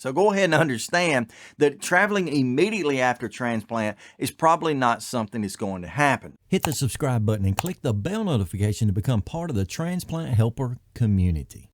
So go ahead and understand that traveling immediately after transplant is probably not something that's going to happen. Hit the subscribe button and click the bell notification to become part of the Transplant Helper community.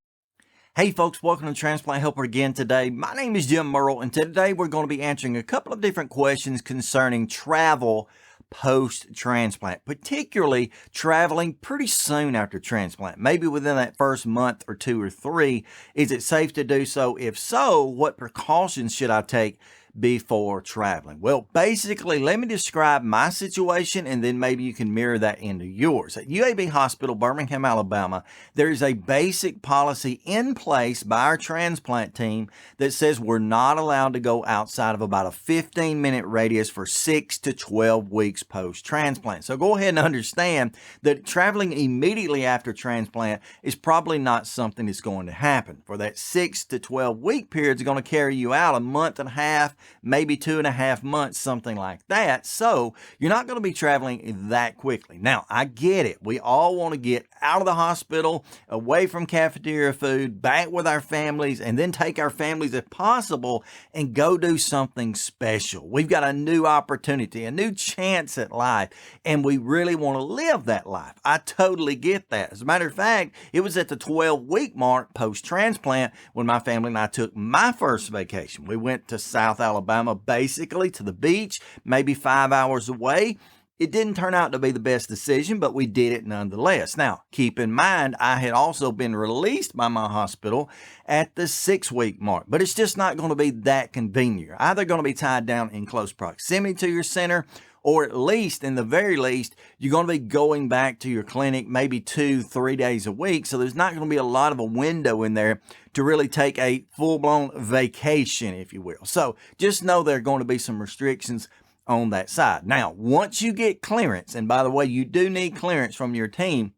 Hey folks, welcome to Transplant Helper again today. My name is Jim Merle, and today we're going to be answering a couple of different questions concerning travel post-transplant, particularly traveling pretty soon after transplant, maybe within that first month or two or three. Is it safe to do so? If so, what precautions should I take before traveling? Well, basically, let me describe my situation and then maybe you can mirror that into yours. At UAB Hospital, Birmingham, Alabama, there is a basic policy in place by our transplant team that says we're not allowed to go outside of about a 15-minute radius for 6 to 12 weeks post-transplant. So go ahead and understand that traveling immediately after transplant is probably not something that's going to happen. For that 6 to 12 week period is going to carry you out a month and a half, maybe 2.5 months, something like that. So you're not going to be traveling that quickly. Now, I get it. We all want to get out of the hospital, away from cafeteria food, back with our families, and then take our families if possible and go do something special. We've got a new opportunity, a new chance at life, and we really want to live that life. I totally get that. As a matter of fact, it was at the 12-week mark post-transplant when my family and I took my first vacation. We went to South Alabama, basically to the beach, maybe 5 hours away. It didn't turn out to be the best decision, but we did it nonetheless. Now, keep in mind, I had also been released by my hospital at the 6-week mark, but it's just not going to be that convenient. You're either going to be tied down in close proximity to your center, or at least, in the very least, you're going to be going back to your clinic maybe 2-3 days a week. So there's not going to be a lot of a window in there to really take a full-blown vacation, if you will. So just know there are going to be some restrictions on that side. Now, once you get clearance, and by the way, you do need clearance from your team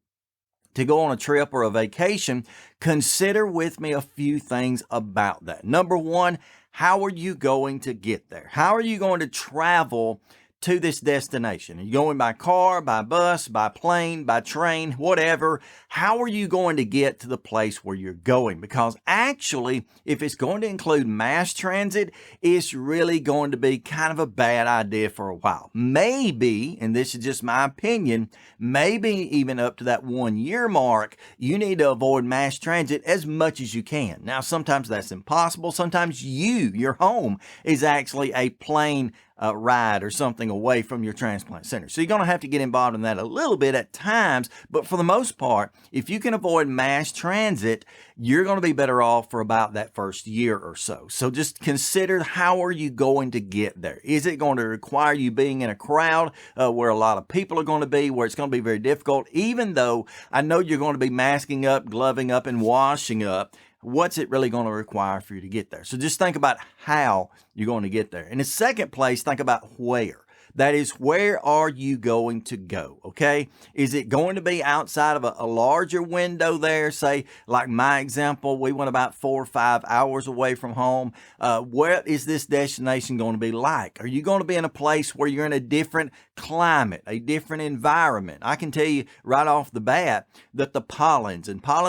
to go on a trip or a vacation, consider with me a few things about that. Number one, how are you going to get there? How are you going to travel to this destination? Are you going by car, by bus, by plane, by train, whatever? How are you going to get to the place where you're going? Because actually, if it's going to include mass transit, it's really going to be kind of a bad idea for a while. Maybe, and this is just my opinion, maybe even up to that 1 year mark, you need to avoid mass transit as much as you can. Now, sometimes that's impossible. Sometimes your home is actually a plane ride or something away from your transplant center. So you're going to have to get involved in that a little bit at times, but for the most part, if you can avoid mass transit, you're going to be better off for about that first year or so. So just consider, how are you going to get there? Is it going to require you being in a crowd where a lot of people are going to be, where it's going to be very difficult, even though I know you're going to be masking up, gloving up, and washing up? What's it really going to require for you to get there? So just think about how you're going to get there. In the second place, think about where. That is, where are you going to go, okay? Is it going to be outside of a larger window there? Say, like my example, we went about 4 or 5 hours away from home. What is this destination going to be like? Are you going to be in a place where you're in a different climate, a different environment? I can tell you right off the bat that the pollens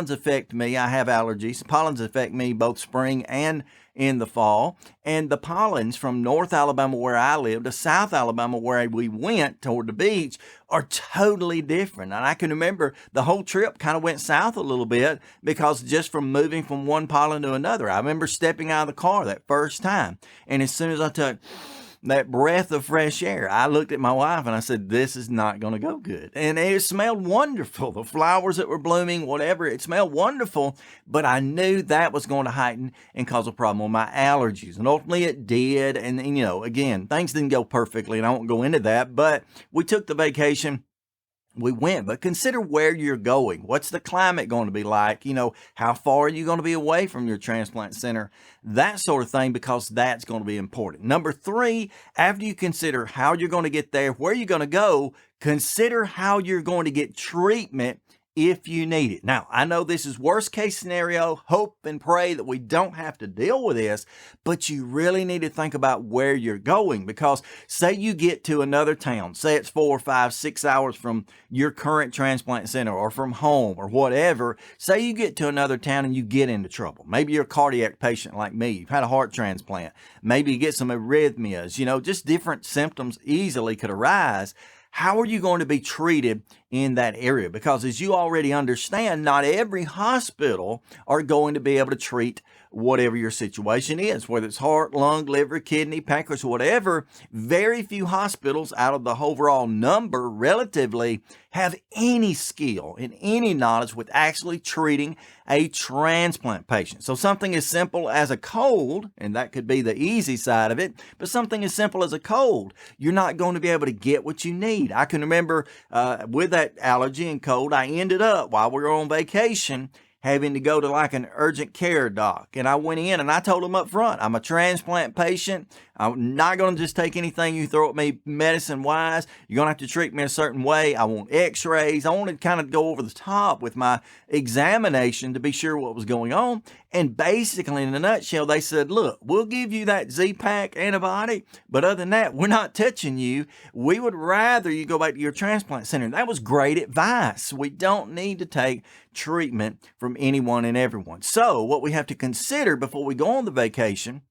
affect me. I have allergies. Pollens affect me both spring and in the fall, and the pollens from North Alabama where I live to South Alabama where we went toward the beach are totally different. And I can remember the whole trip kind of went south a little bit because just from moving from one pollen to another. I remember stepping out of the car that first time, and as soon as I took that breath of fresh air, I looked at my wife and I said, this is not going to go good. And it smelled wonderful. The flowers that were blooming, whatever, it smelled wonderful, but I knew that was going to heighten and cause a problem with my allergies. And ultimately it did. And again, things didn't go perfectly, and I won't go into that, but we took the vacation. We went, but consider where you're going. What's the climate going to be like? How far are you going to be away from your transplant center? That sort of thing, because that's going to be important. Number three, after you consider how you're going to get there, where you're going to go, consider how you're going to get treatment if you need it. Now, I know this is worst case scenario, hope and pray that we don't have to deal with this, but you really need to think about where you're going, because say you get to another town, say it's 4, 5, 6 hours from your current transplant center or from home or whatever. Say you get to another town and you get into trouble. Maybe you're a cardiac patient like me. You've had a heart transplant. Maybe you get some arrhythmias, just different symptoms easily could arise. How are you going to be treated in that area? Because as you already understand, not every hospital are going to be able to treat whatever your situation is, whether it's heart, lung, liver, kidney, pancreas, whatever. Very few hospitals out of the overall number relatively have any skill and any knowledge with actually treating a transplant patient. So something as simple as a cold, and that could be the easy side of it, but something as simple as a cold, you're not going to be able to get what you need. I can remember with that allergy and cold, I ended up while we were on vacation having to go to like an urgent care doc. And I went in and I told them up front, I'm a transplant patient. I'm not going to just take anything you throw at me medicine wise. You're going to have to treat me a certain way. I want x-rays. I wanted to kind of go over the top with my examination to be sure what was going on. And basically in a nutshell, they said, look, we'll give you that Z-Pack antibiotic, but other than that, we're not touching you. We would rather you go back to your transplant center. That was great advice. We don't need to take treatment from anyone and everyone. So what we have to consider before we go on the vacation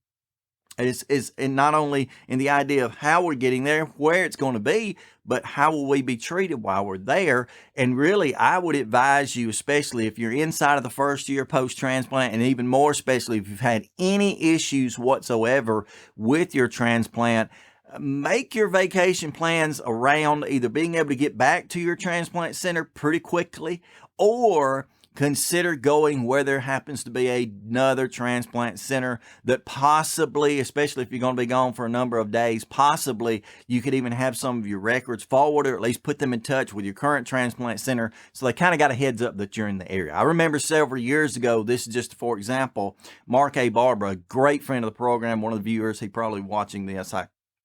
is not only in the idea of how we're getting there, where it's going to be, but how will we be treated while we're there. And really, I would advise you, especially if you're inside of the first year post-transplant, and even more especially if you've had any issues whatsoever with your transplant, make your vacation plans around either being able to get back to your transplant center pretty quickly, or consider going where there happens to be another transplant center that possibly, especially if you're going to be gone for a number of days, possibly you could even have some of your records forwarded, or at least put them in touch with your current transplant center so they kind of got a heads up that you're in the area. I remember several years ago, this is just for example, Mark A. Barber, a great friend of the program, one of the viewers, he probably watching this.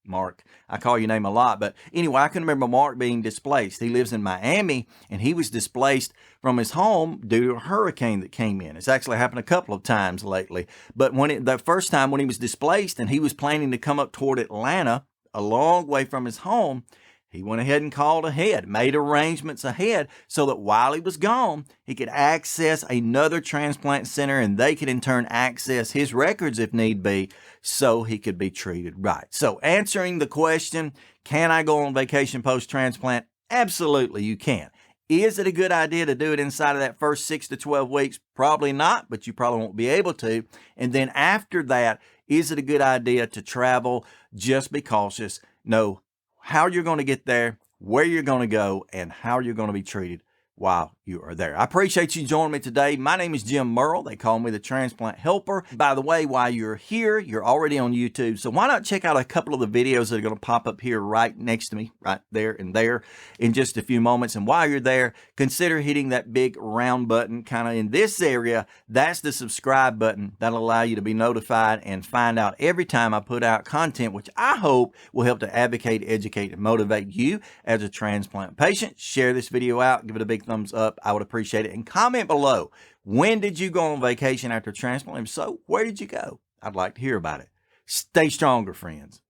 Mark, I call your name a lot, but anyway, I can remember Mark being displaced. He lives in Miami, and he was displaced from his home due to a hurricane that came in. It's actually happened a couple of times lately, but the first time when he was displaced and he was planning to come up toward Atlanta, a long way from his home, he went ahead and called ahead, made arrangements ahead so that while he was gone, he could access another transplant center and they could in turn access his records if need be so he could be treated right. So answering the question, can I go on vacation post-transplant? Absolutely, you can. Is it a good idea to do it inside of that first 6 to 12 weeks? Probably not, but you probably won't be able to. And then after that, is it a good idea to travel? Just be cautious. Know how you're going to get there, where you're going to go, and how you're going to be treated while you are there. I appreciate you joining me today. My name is Jim Merle. They call me the Transplant Helper. By the way, while you're here, you're already on YouTube, so why not check out a couple of the videos that are going to pop up here right next to me, right there and there in just a few moments. And while you're there, consider hitting that big round button kind of in this area. That's the subscribe button. That'll allow you to be notified and find out every time I put out content, which I hope will help to advocate, educate, and motivate you as a transplant patient. Share this video out, give it a big thumbs up. I would appreciate it. And comment below, when did you go on vacation after transplant? If so, where did you go? I'd like to hear about it. Stay stronger, friends.